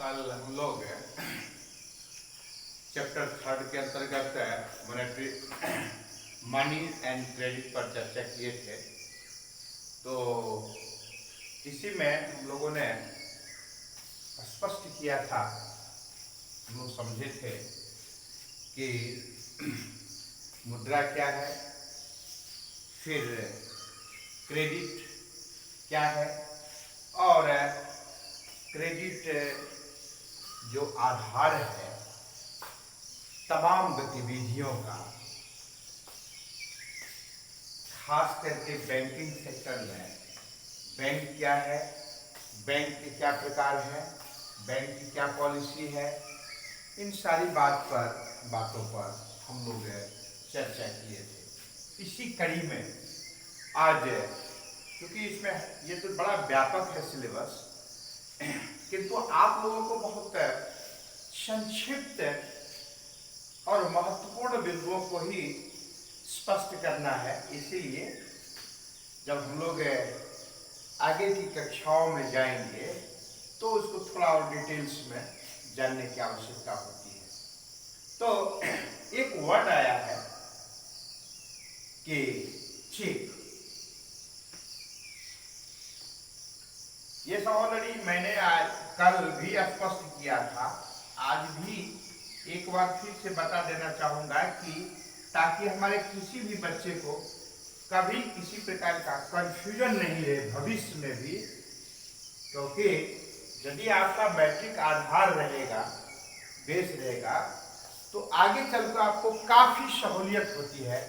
कल हम लोग चैप्टर 3 के अंतर्गत मॉनेटरी मनी एंड क्रेडिट पर चर्चा किए थे। तो इसी में हम लोगों ने स्पष्ट किया था, हम लोग समझे थे कि मुद्रा क्या है, फिर क्रेडिट क्या है और क्रेडिट जो आधार है तमाम गतिविधियों का, खास करके बैंकिंग सेक्टर में बैंक क्या है, बैंक के क्या प्रकार है, बैंक की क्या पॉलिसी है, इन सारी बातों पर हम लोग चर्चा किए थे। इसी कड़ी में आज, क्योंकि इसमें ये तो बड़ा व्यापक है सिलेबस, किंतु आप लोगों को बहुत संक्षिप्त और महत्वपूर्ण बिंदुओं को ही स्पष्ट करना है। इसीलिए जब हम लोग आगे की कक्षाओं में जाएंगे तो उसको थोड़ा और डिटेल्स में जानने की आवश्यकता होती है। तो एक वर्ड आया है कि चेक। ये सब ऑलरेडी मैंने आज कल भी स्पष्ट किया था, आज भी एक बार फिर से बता देना चाहूंगा कि ताकि हमारे किसी भी बच्चे को कभी किसी प्रकार का कंफ्यूजन नहीं रहे भविष्य में भी, क्योंकि यदि आपका मैट्रिक आधार रहेगा, बेस रहेगा, तो आगे चलकर आपको काफी सहूलियत होती है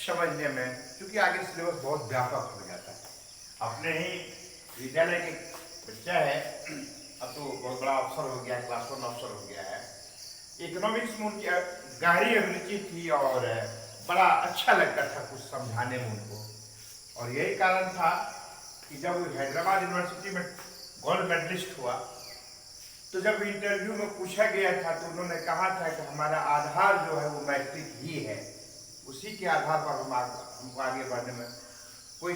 समझने में, क्योंकि आगे सिलेबस बहुत व्यापक हो जाता है। अपने ही विद्यालय के बच्चा है, अब तो बहुत बड़ा अफसर हो गया, क्लास 1 अफसर हो गया है। इकोनॉमिक्स में उनकी गहरी अभिरुचि थी और बड़ा अच्छा लगता था कुछ समझाने में उनको, और यही कारण था कि जब वो हैदराबाद यूनिवर्सिटी में गोल्ड मेडलिस्ट हुआ तो जब इंटरव्यू में पूछा गया था तो उन्होंने कहा था कि हमारा आधार जो है वो मैट्रिक ही है, उसी के आधार पर हमको आगे बढ़ने में कोई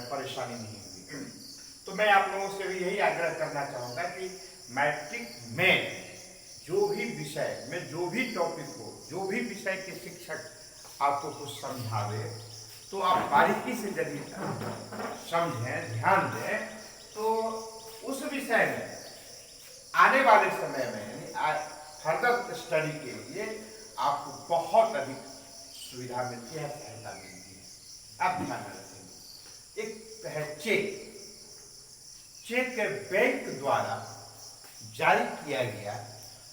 परेशानी नहीं हुई। तो मैं आप लोगों से भी यही आग्रह करना चाहूँगा कि मैट्रिक में जो भी विषय में जो भी टॉपिक हो, जो भी विषय के शिक्षक आपको कुछ समझावे, तो आप बारीकी से यदि समझें, ध्यान दें, तो उस विषय में आने वाले समय में फर्दर स्टडी के लिए आपको बहुत अधिक सुविधा मिलती है, सहायता मिलती है। आप ध्यान रखेंगे। एक है चेक। चेक बैंक द्वारा जारी किया गया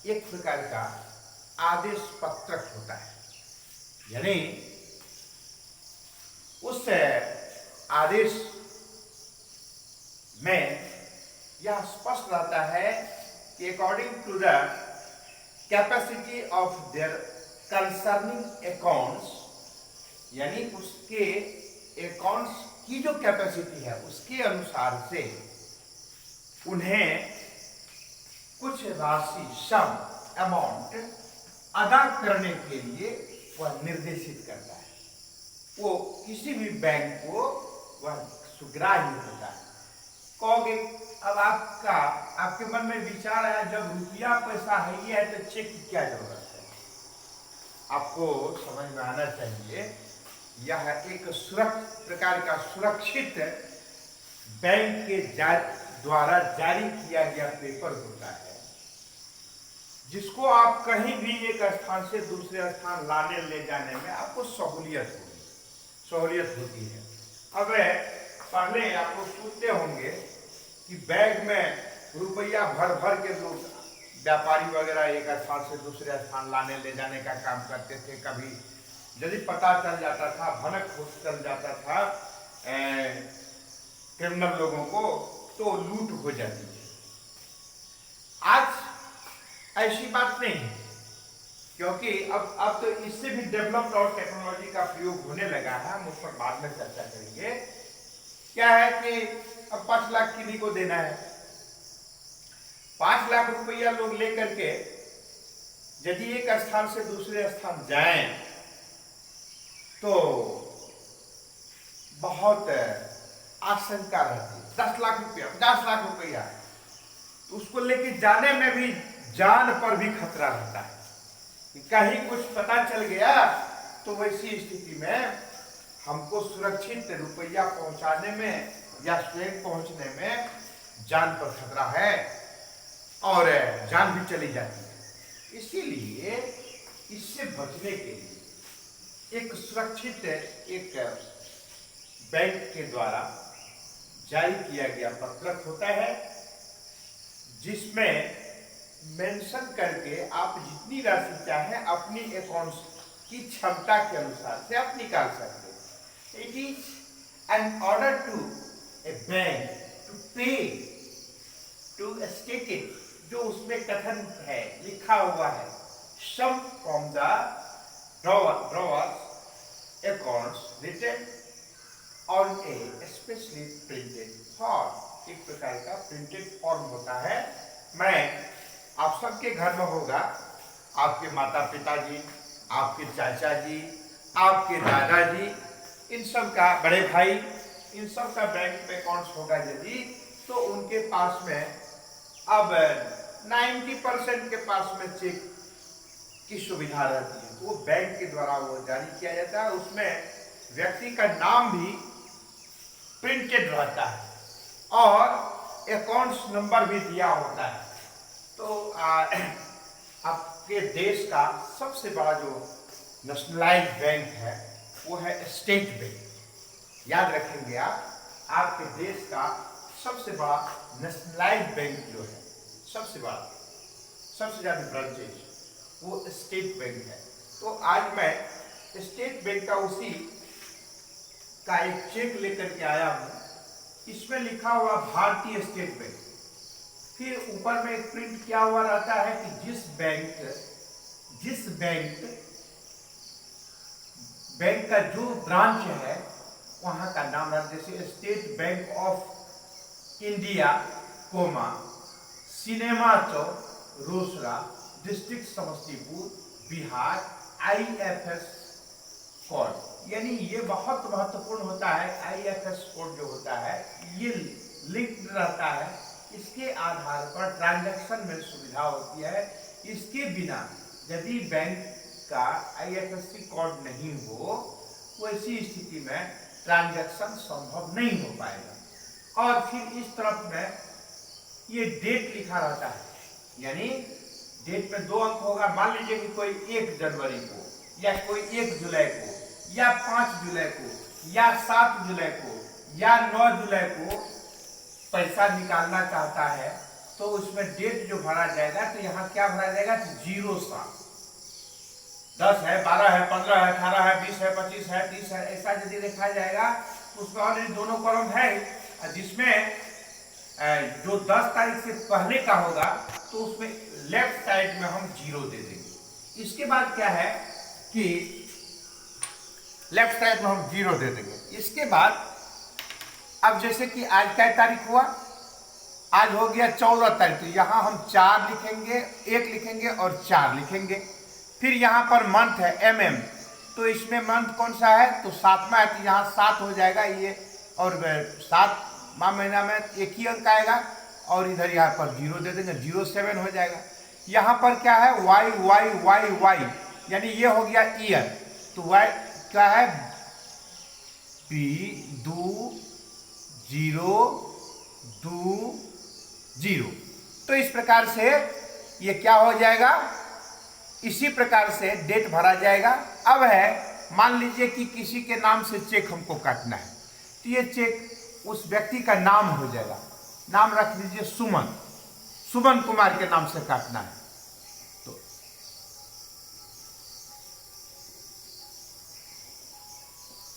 एक प्रकार का आदेश पत्रक होता है, यानी उस आदेश में यह स्पष्ट रहता है कि according to the capacity of their concerning accounts, यानी उसके अकाउंट्स की जो कैपेसिटी है उसके अनुसार से उन्हें कुछ राशि, सम, अमाउंट अदा करने के लिए वह निर्देशित करता है। वो किसी भी बैंक को वह सुग्राह्य होता है। कहोगे, अब आपके मन में विचार आया, जब रुपया पैसा है ही है तो चेक की क्या जरूरत है? आपको समझ में आना चाहिए, यह एक प्रकार का सुरक्षित बैंक के द्वारा जारी किया गया पेपर होता है, जिसको आप कहीं भी एक स्थान से दूसरे स्थान लाने ले जाने में आपको सहूलियत होती है। अब पहले आप लोग सुनते होंगे कि बैग में रुपया भर भर के लोग व्यापारी वगैरह एक स्थान से दूसरे स्थान लाने ले जाने का काम करते थे। कभी यदि पता चल जाता था, भनक चल जाता था क्रिमिनल लोगों को, तो लूट हो जाती थी। आज ऐसी बात नहीं है, क्योंकि अब तो इससे भी डेवलप्ड और टेक्नोलॉजी का प्रयोग होने लगा है। हम उस पर बाद में चर्चा करेंगे। क्या है कि अब 5 लाख किन्हीं को देना है, 5 लाख रुपया लोग लेकर के यदि एक स्थान से दूसरे स्थान जाएं तो बहुत आशंका रहती है। 10 लाख रुपया, 50 लाख रुपया, उसको लेके जाने में भी जान पर भी खतरा रहता है कि कहीं कुछ पता चल गया तो वैसी स्थिति में हमको सुरक्षित रुपया पहुंचाने में या स्वयं पहुंचने में जान पर खतरा है और जान भी चली जाती है। इसीलिए इससे बचने के लिए एक सुरक्षित एक बैंक के द्वारा जारी किया गया पत्रक होता है, जिसमें मेंशन करके आप जितनी राशि चाहें अपनी अकाउंट की क्षमता के अनुसार से आप निकाल सकते हैं। It is an order to a bank to pay to stated, जो उसमें कथन है लिखा हुआ है, sum from the drawer's accounts written on a specially printed form. एक प्रकार का प्रिंटेड फॉर्म होता है। मैं आप सबके घर में होगा, आपके माता पिताजी, आपके चाचा जी, आपके दादाजी, इन सब का बड़े भाई, इन सब का बैंक में अकाउंट्स होगा यदि, तो उनके पास में अब 90% के पास में चेक की सुविधा रहती है। वो बैंक के द्वारा वो जारी किया जाता है। उसमें व्यक्ति का नाम भी प्रिंटेड रहता है और अकाउंट्स नंबर भी दिया होता है। तो आपके देश का सबसे बड़ा जो नेशनलाइज्ड बैंक है वो है स्टेट बैंक। याद रखेंगे आप, आपके देश का सबसे बड़ा नेशनलाइज्ड बैंक जो है, सबसे बड़ा, सबसे ज्यादा ब्रांचेज, वो स्टेट बैंक है। तो आज मैं स्टेट बैंक का उसी का एक चेक लेकर के आया हूं। इसमें लिखा हुआ भारतीय स्टेट बैंक, फिर ऊपर में एक प्रिंट किया हुआ रहता है कि जिस बैंक का जो ब्रांच है वहां का नाम है, जैसे State Bank of India comma cinema chowk Rosera district Samastipur Bihar IFS code. यानी ये बहुत महत्वपूर्ण होता है। IFS कोड जो होता है ये लिंक रहता है, इसके आधार पर ट्रांजैक्शन में सुविधा होती है। इसके बिना यदि बैंक का IFSC कोड नहीं हो, वैसी स्थिति में ट्रांजैक्शन संभव नहीं हो पाएगा। और फिर इस तरफ में ये डेट लिखा रहता है, यानी डेट में 2 अंक होगा। मान लीजिए कि कोई 1 जनवरी को या कोई 1 जुलाई को या 5 जुलाई को या 7 जुलाई को या 9 जुलाई को पैसा निकालना चाहता है, तो उसमें डेट जो भरा जाएगा, तो यहाँ क्या भरा जाएगा, 0 साल, 10 है, 12 है, 15 है, 18 है, 20 है, 25 है, 30 है, ऐसा यदि देखा जाएगा तो उसमें ऑलरेडी दोनों कॉलम है। जिसमें जो 10 तारीख से पहले का होगा तो उसमें लेफ्ट साइड में हम 0 दे देंगे। इसके बाद क्या है कि लेफ्ट साइड में हम 0 दे देंगे। इसके बाद अब जैसे कि आज क्या तारीख हुआ, आज हो गया 14 तारीख, तो यहाँ हम 4 लिखेंगे, 1 लिखेंगे और 4 लिखेंगे। फिर यहाँ पर मंथ है MM, तो इसमें मंथ कौन सा है, तो 7वां है, तो यहाँ 7 हो जाएगा ये, और 7वां महीना में एक ही अंक आएगा और इधर यहाँ पर 0 दे देंगे, 07 हो जाएगा। यहाँ पर क्या है Y, यानी ये हो गया ईयर, तो Y क्या है B2020। तो इस प्रकार से ये क्या हो जाएगा, इसी प्रकार से डेट भरा जाएगा। अब है मान लीजिए कि किसी के नाम से चेक हमको काटना है, तो ये चेक उस व्यक्ति का नाम हो जाएगा। नाम रख लीजिए सुमन कुमार के नाम से काटना है, तो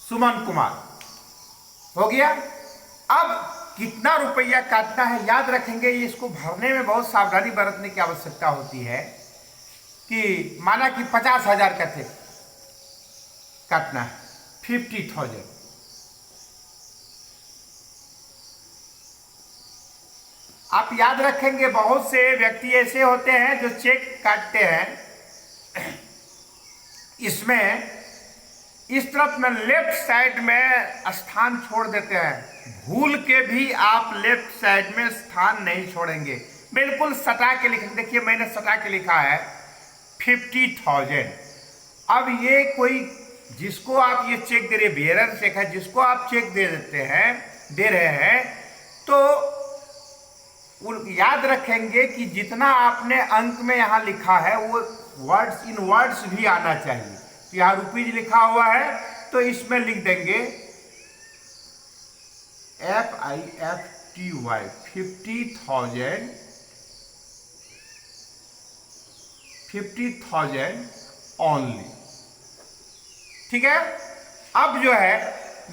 सुमन कुमार हो गया। अब कितना रुपया काटना है याद रखेंगे। इसको भरने में बहुत सावधानी बरतने की आवश्यकता होती है कि माना कि 50,000 का चेक काटना है, 50,000। आप याद रखेंगे बहुत से व्यक्ति ऐसे होते हैं जो चेक काटते हैं, इसमें इस तरफ में लेफ्ट साइड में स्थान छोड़ देते हैं। भूल के भी आप लेफ्ट साइड में स्थान नहीं छोड़ेंगे, बिल्कुल सटा के लिख, देखिए मैंने सटा के लिखा है 50,000। अब ये कोई जिसको आप ये चेक दे रहे, बेयरर चेक है, जिसको आप चेक दे रहे हैं, तो याद रखेंगे कि जितना आपने अंक में यहां लिखा है वो वर्ड्स इन वर्ड्स भी आना चाहिए। तो यहां रुपीज लिखा हुआ है तो इसमें लिख देंगे FIFTY 50,000 ओनली। ठीक है। अब जो है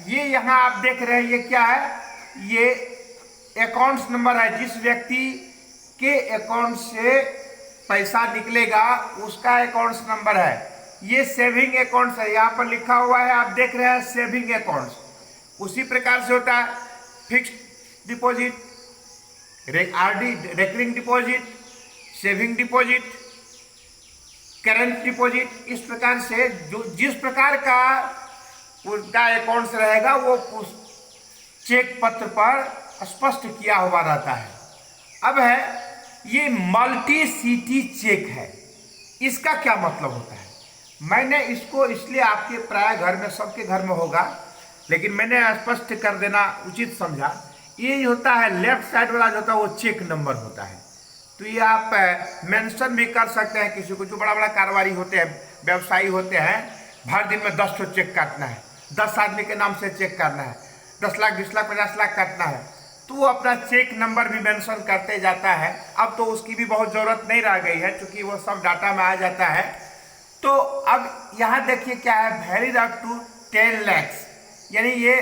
ये यहां आप देख रहे हैं ये क्या है, ये अकाउंट्स नंबर है। जिस व्यक्ति के अकाउंट से पैसा निकलेगा उसका अकाउंट्स नंबर है। ये सेविंग अकाउंट्स है, यहां पर लिखा हुआ है, आप देख रहे हैं सेविंग अकाउंट्स। उसी प्रकार से होता है fixed deposit, RD recurring deposit, saving deposit, current deposit. इस प्रकार से जो जिस प्रकार का उनका अकाउंट्स रहेगा वो उस चेक पत्र पर स्पष्ट किया हुआ रहता है। अब है ये मल्टी सिटी चेक है, इसका क्या मतलब होता है? मैंने इसको इसलिए आपके प्राय घर में, सबके घर में होगा, लेकिन मैंने स्पष्ट कर देना उचित समझा। ये होता है लेफ्ट साइड वाला जो होता है वो चेक नंबर होता है। तो ये आप मेंशन भी कर सकते हैं किसी को, जो बड़ा बड़ा कारोबारी होते हैं, व्यवसायी होते हैं, हर दिन में 10 चेक काटना है, 10 आदमी के नाम से चेक करना है, 10 लाख 20 लाख 50 लाख काटना है, तो वो अपना चेक नंबर भी मेंशन करते जाता है। अब तो उसकी भी बहुत ज़रूरत नहीं रह गई है क्योंकि वो सब डाटा में आ जाता है। तो अब यहाँ देखिए क्या है, वैलिड अप टू 10 लाख, यानी ये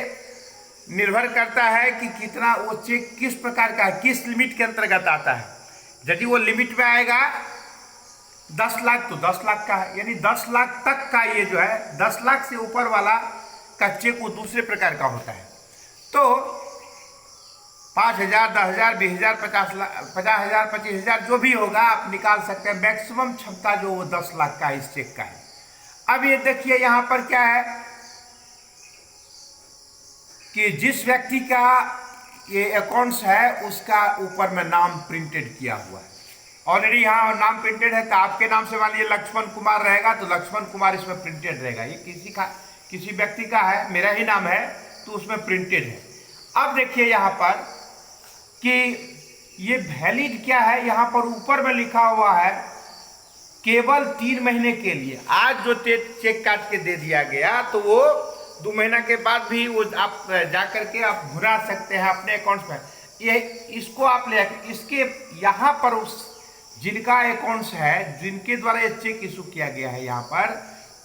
निर्भर करता है कि कितना वो चेक किस प्रकार का है, किस लिमिट के अंतर्गत आता है। यदि वो लिमिट में आएगा 10 लाख तो 10 लाख का है, यानी 10 लाख तक का ये जो है 10 लाख से ऊपर वाला का चेक वो दूसरे प्रकार का होता है। तो 5,000, 10,000, 20,000, 50,000, 25,000 जो भी होगा आप निकाल सकते हैं। मैक्सिमम क्षमता जो वो 10 लाख का इस चेक का है। अब ये देखिए यहाँ पर क्या है कि जिस व्यक्ति का ये अकाउंट्स है उसका ऊपर में नाम प्रिंटेड किया हुआ है। ऑलरेडी यहाँ नाम प्रिंटेड है, तो आपके नाम से मान लीजिए लक्ष्मण कुमार रहेगा तो लक्ष्मण कुमार इसमें प्रिंटेड रहेगा। ये किसी व्यक्ति का है, मेरा ही नाम है तो उसमें प्रिंटेड है। अब देखिए यहाँ पर कि ये वैलिड क्या है, यहाँ पर ऊपर में लिखा हुआ है केवल 3 महीने के लिए। आज जो चेक काट के दे दिया गया तो वो 2 महीना के बाद भी वो आप जाकर के आप घुरा सकते हैं अपने अकाउंट्स में। ये इसको आप ले, इसके यहाँ पर उस जिनका अकाउंट्स है, जिनके द्वारा ये चेक इशू किया गया है यहाँ पर,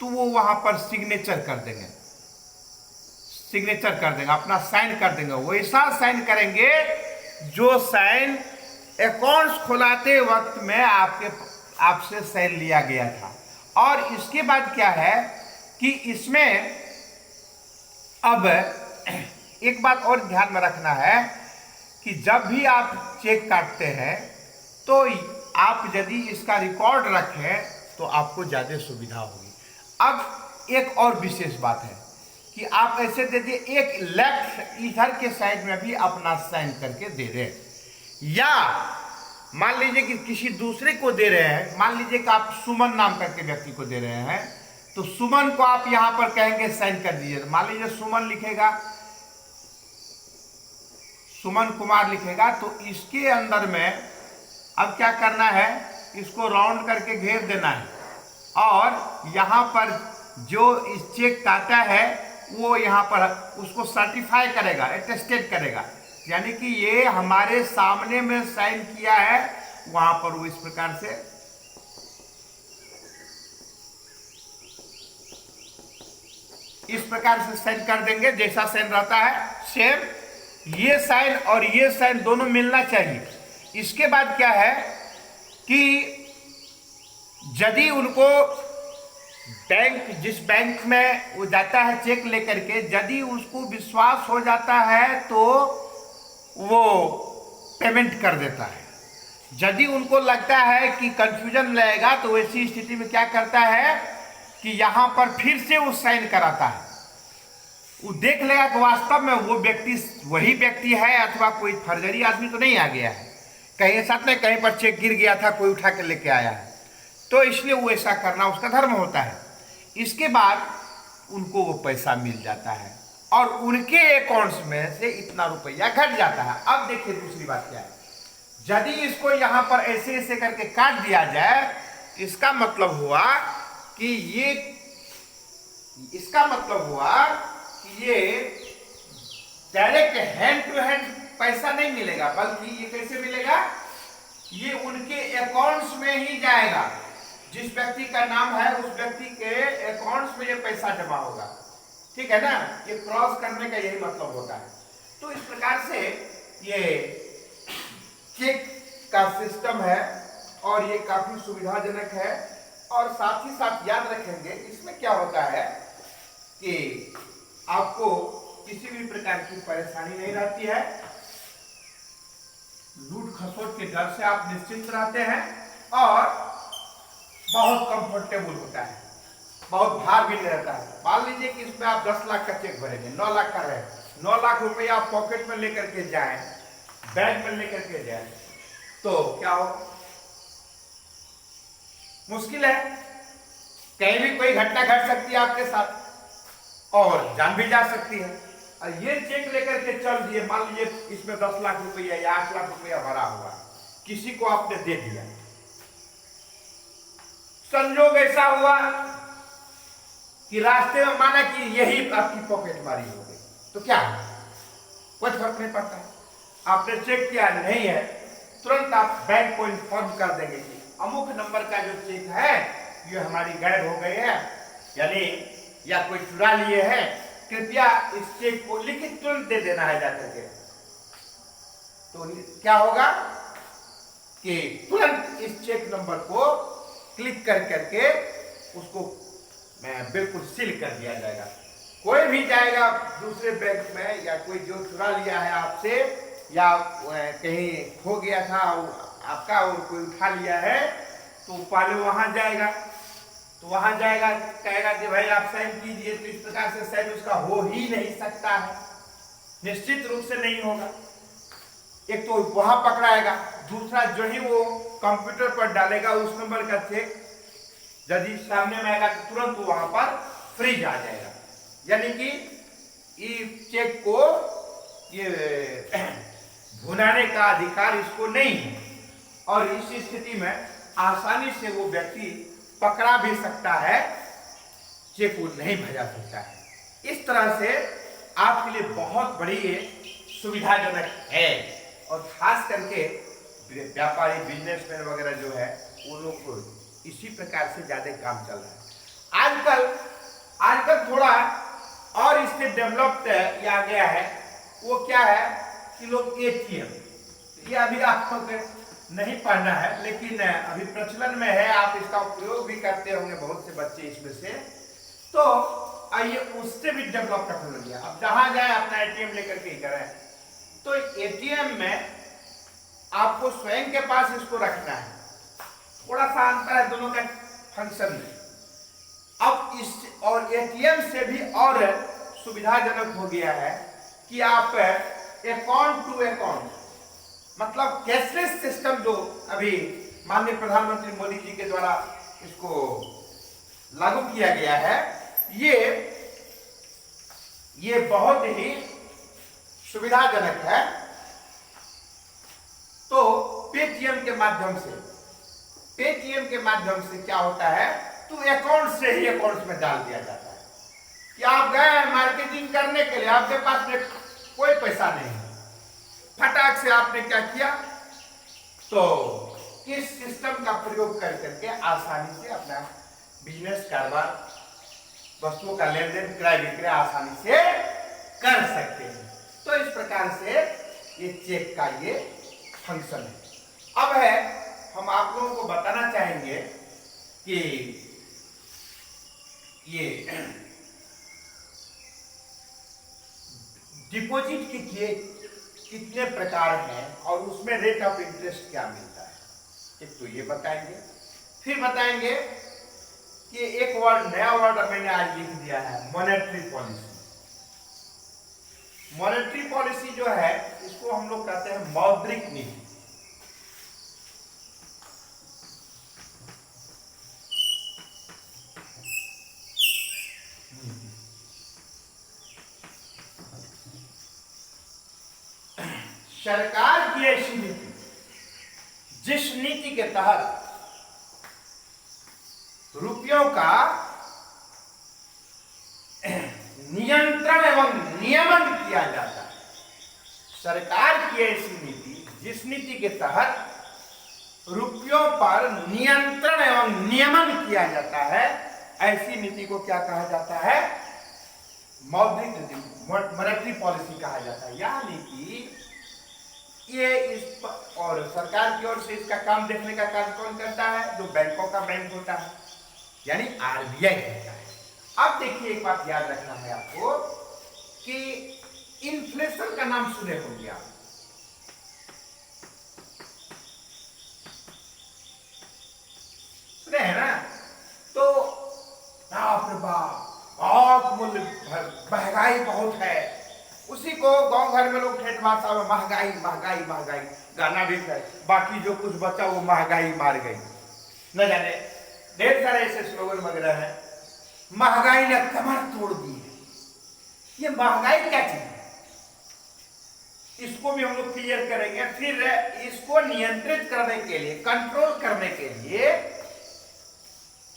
तो वो वहाँ पर सिग्नेचर कर देंगे, अपना साइन कर देंगे। वैसा साइन करेंगे जो साइन अकाउंट्स खुलाते वक्त में आपसे साइन लिया गया था। और इसके बाद क्या है कि इसमें अब एक बात और ध्यान में रखना है कि जब भी आप चेक काटते हैं तो आप यदि इसका रिकॉर्ड रखें तो आपको ज़्यादा सुविधा होगी। अब एक और विशेष बात है कि आप ऐसे दे दिए, एक लेफ्ट इधर के साइड में भी अपना साइन करके दे दें, या मान लीजिए कि किसी दूसरे को दे रहे हैं, मान लीजिए कि आप सुमन नाम करके व्यक्ति को दे रहे हैं, तो सुमन को आप यहां पर कहेंगे साइन कर दीजिए। मान लीजिए सुमन लिखेगा, सुमन कुमार लिखेगा, तो इसके अंदर में अब क्या करना है, इसको राउंड करके घेर देना है और यहां पर जो इस चेक काटा है वो यहाँ पर उसको सर्टिफाई करेगा, अटेस्टेड करेगा, यानी कि ये हमारे सामने में साइन किया है। वहां पर वो इस प्रकार से साइन कर देंगे, जैसा साइन रहता है सेम ये साइन और ये साइन दोनों मिलना चाहिए। इसके बाद क्या है कि यदि उनको बैंक, जिस बैंक में वो जाता है चेक लेकर के, यदि उसको विश्वास हो जाता है तो वो पेमेंट कर देता है। यदि उनको लगता है कि कंफ्यूजन रहेगा तो वैसी स्थिति में क्या करता है कि यहाँ पर फिर से वो साइन कराता है। वो देख लेगा कि वास्तव में वो व्यक्ति वही व्यक्ति है अथवा कोई फर्जरी आदमी तो नहीं आ गया है। कहीं साथ में कहीं पर चेक गिर गया था, कोई उठा के लेके आया है, तो इसलिए वो ऐसा करना उसका धर्म होता है। इसके बाद उनको वो पैसा मिल जाता है और उनके अकाउंट्स में से इतना रुपया घट जाता है। अब देखिए दूसरी बात क्या है, यदि इसको यहां पर ऐसे ऐसे करके काट दिया जाए, इसका मतलब हुआ कि ये डायरेक्ट हैंड टू हैंड पैसा नहीं मिलेगा, बल्कि ये कैसे मिलेगा, ये उनके अकाउंट्स में ही जाएगा। जिस व्यक्ति का नाम है उस व्यक्ति के अकाउंट्स में ये पैसा जमा होगा, ठीक है ना। ये क्रॉस करने का यही मतलब होता है। तो इस प्रकार से ये चेक का सिस्टम है और ये काफी सुविधाजनक है। और साथ ही साथ याद रखेंगे, इसमें क्या होता है कि आपको किसी भी प्रकार की परेशानी नहीं रहती है, लूट खसोट के डर से आप निश्चिंत रहते हैं और बहुत कंफर्टेबल होता है, बहुत भार भी नहीं रहता है। मान लीजिए कि इसमें आप 10 लाख का चेक भरेंगे, 9 लाख का रहे, 9 लाख रुपए आप पॉकेट में लेकर के जाएं, बैग में लेकर के जाएं, तो क्या हो, मुश्किल है, कहीं भी कोई घटना घट सकती है आपके साथ और जान भी जा सकती है। और ये चेक लेकर के चल दिए, मान लीजिए इसमें 10 लाख रुपया या 8 लाख रुपया भरा हुआ, किसी को आपने दे दिया, संजोग ऐसा हुआ कि रास्ते में माना कि यही आपकी पॉकेट मारी हो गई, तो क्या कोई फर्क नहीं पड़ता है। आपने चेक किया नहीं है, तुरंत आप बैंक को इन्फॉर्म कर देंगे कि अमुक नंबर का जो चेक है ये हमारी गायब हो गई है, यानी या कोई चुरा लिए है, कृपया इस चेक को लिखित तुरंत दे देना है जाकर के। तो क्या होगा कि तुरंत इस चेक नंबर को क्लिक कर करके उसको बिल्कुल सील कर दिया जाएगा। कोई भी जाएगा दूसरे बैंक में, या कोई जो चुरा लिया है आपसे या कहीं खो गया था आपका और कोई उठा लिया है, तो पहले वहां जाएगा, तो वहां जाएगा कहेगा कि भाई आप साइन कीजिए, तो इस प्रकार से साइन उसका हो ही नहीं सकता है, निश्चित रूप से नहीं होगा। एक तो वहां पकड़ाएगा, दूसरा जो ही वो कंप्यूटर पर डालेगा उस नंबर का चेक यदि सामने में आएगा तो तुरंत वहां पर फ्रीज आ जाएगा, यानी कि इस चेक को ये भुनाने का अधिकार इसको नहीं है। और इस स्थिति में आसानी से वो व्यक्ति पकड़ा भी सकता है, चेक को नहीं भेजा सकता है। इस तरह से आपके लिए बहुत बड़ी सुविधाजनक है। और खास करके व्यापारी बिजनेसमैन वगैरह जो है उन लोग को इसी प्रकार से ज्यादा काम चल रहा है। आजकल थोड़ा और इससे डेवलप्ड आ गया है, वो क्या है कि लोग एटीएम, ये अभी आपको नहीं पढ़ना है लेकिन अभी प्रचलन में है, आप इसका उपयोग भी करते होंगे बहुत से बच्चे इसमें से। तो आइए उससे भी डेवलप टेक्नोलॉजी, अब जहां जाए अपना एटीएम लेकर के ही करें। तो एटीएम में आपको स्वयं के पास इसको रखना है, थोड़ा सा अंतर है दोनों का फंक्शन में। अब इस और एटीएम से भी और सुविधाजनक हो गया है कि आप अकाउंट टू अकाउंट, मतलब कैशलेस सिस्टम जो अभी माननीय प्रधानमंत्री मोदी जी के द्वारा इसको लागू किया गया है, ये बहुत ही सुविधाजनक है। तो पेटीएम के माध्यम से क्या होता है, तो अकाउंट से ही अकाउंट में डाल दिया जाता है कि आप गए मार्केटिंग करने के लिए, आपके पास में कोई पैसा नहीं है, फटाक से आपने क्या किया, तो इस सिस्टम का प्रयोग कर करके आसानी से अपना बिजनेस कारोबार, वस्तुओं का लेन देन, क्रय विक्रय आसानी से कर सकते हैं। तो इस प्रकार से ये चेक का ये फंक्शन है। अब है हम आप लोगों को बताना चाहेंगे कि ये डिपॉजिट के कितने प्रकार हैं और उसमें रेट ऑफ इंटरेस्ट क्या मिलता है, एक तो ये बताएंगे। फिर बताएंगे कि एक वर्ड, नया वर्ड मैंने आज लिख दिया है, मॉनेटरी पॉलिसी। मॉनेटरी पॉलिसी जो है इसको हम लोग कहते हैं मौद्रिक नीति। सरकार की ऐसी नीति जिस नीति के तहत रुपयों का नियंत्रण एवं नियमन किया जाता है, सरकार की ऐसी नीति जिस नीति के तहत रुपयों पर नियंत्रण एवं नियमन किया जाता है, ऐसी नीति को क्या कहा जाता है? मौद्रिक नीति, मॉनेटरी पॉलिसी कहा जाता है। यानी कि ये इस और सरकार की ओर से इसका काम देखने का कार्य कौन करता है? जो बैंकों का बैंक होता है, यानी आरबीआई होता है। अब देखिए, एक बात याद रखना है आपको कि इन्फ्लेशन का नाम सुने होंगे आप। सुने हैं ना? तो बाप रे बाप, बहुत मूल्य, महंगाई बहुत है, उसी को गांव घर में लोग ठेठ भाषा में महंगाई महंगाई महंगाई गाना भी है, बाकी जो कुछ बचा वो महंगाई मार गई, न जाने ढेर सारे ऐसे स्लोगन वगैरह हैं। महंगाई ने कमर तोड़ दी है। ये महंगाई क्या चीज है, इसको भी हम लोग क्लियर करेंगे। फिर इसको नियंत्रित करने के लिए, कंट्रोल करने के लिए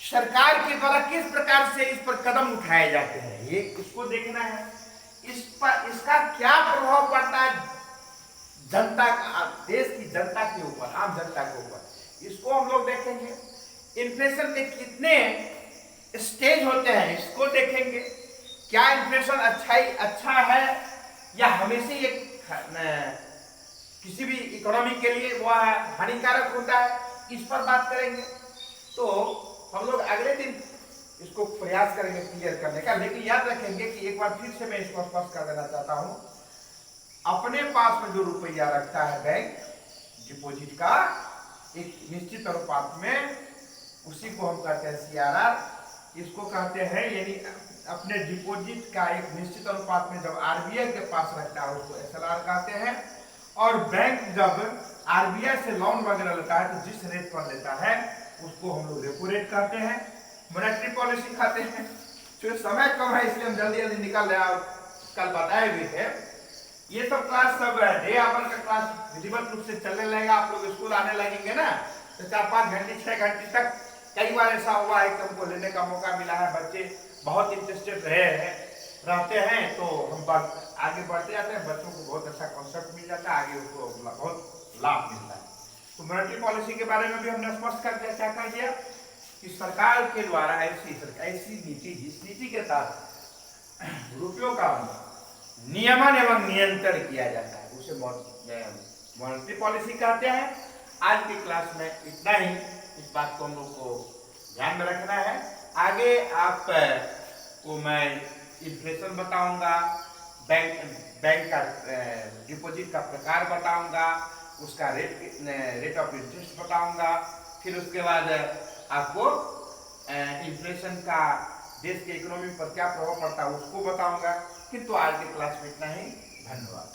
सरकार के द्वारा किस प्रकार से इस पर कदम उठाए जाते हैं, ये इसको देखना है। इस पर इसका क्या प्रभाव पड़ता है जनता का, देश की जनता के ऊपर, आम जनता के ऊपर, इसको हम लोग देखेंगे। इन्फ्लेशन के कितने स्टेज होते हैं, इसको देखेंगे। क्या इन्फ्लेशन अच्छा है या हमेशा ये किसी भी इकोनॉमी के लिए वो हानिकारक होता है, इस पर बात करेंगे। तो हम लोग अगले दिन इसको प्रयास करेंगे क्लियर करने का। लेकिन याद रखेंगे कि एक बार फिर से मैं इसको स्पष्ट कर देना चाहता हूं, अपने पास में जो रुपया रखता है बैंक डिपॉजिट का एक निश्चित अनुपात में, उसी को हम कहते हैं सीआरआर। इसको कहते हैं, यानी अपने डिपॉजिट का एक निश्चित अनुपात में जब आरबीआई के पास रखता है उसको एसएलआर कहते हैं। और बैंक जब आरबीआई से लोन वगैरह लेता है तो जिस रेट पर लेता है उसको हम लोग रेपो रेट कहते हैं, मॉनेटरी पॉलिसी कहते हैं। तो समय कम है इसलिए हम जल्दी जल्दी निकल रहे हैं, और कल बताए भी थे। ये सब क्लास सब डे आवर का क्लास विधिवत रूप से चलने लगेगा। आप लोग स्कूल आने लगेंगे ना, तो 4-5 घंटे 6 घंटे तक कई बार ऐसा हुआ है कि हमको लेने का मौका मिला है, बच्चे बहुत इंटरेस्टेड रहते हैं, तो हम आगे बढ़ते जाते हैं, बच्चों को बहुत अच्छा कॉन्सेप्ट मिल जाता है, आगे उसको बहुत लाभ मिलता है। तो मॉनेटरी पॉलिसी के बारे में भी हमने स्पष्ट कर दिया, क्या कर दिया कि सरकार के द्वारा ऐसी नीति जिस नीति के तहत रुपयों का नियमन एवं नियंत्रण किया जाता है उसे मॉनेटरी पॉलिसी कहते हैं। आज की क्लास में इतना ही, इस बात को हम लोग को ध्यान में रखना है। आगे आप को मैं इन्फ्लेशन बताऊंगा, बैंक का डिपॉजिट का प्रकार बताऊंगा, उसका रेट ऑफ इंटरेस्ट बताऊंगा। फिर उसके बाद आपको इन्फ्लेशन का देश के इकोनॉमी पर क्या प्रभाव पड़ता है उसको बताऊंगा। किंतु आज के क्लास में इतना ही। धन्यवाद।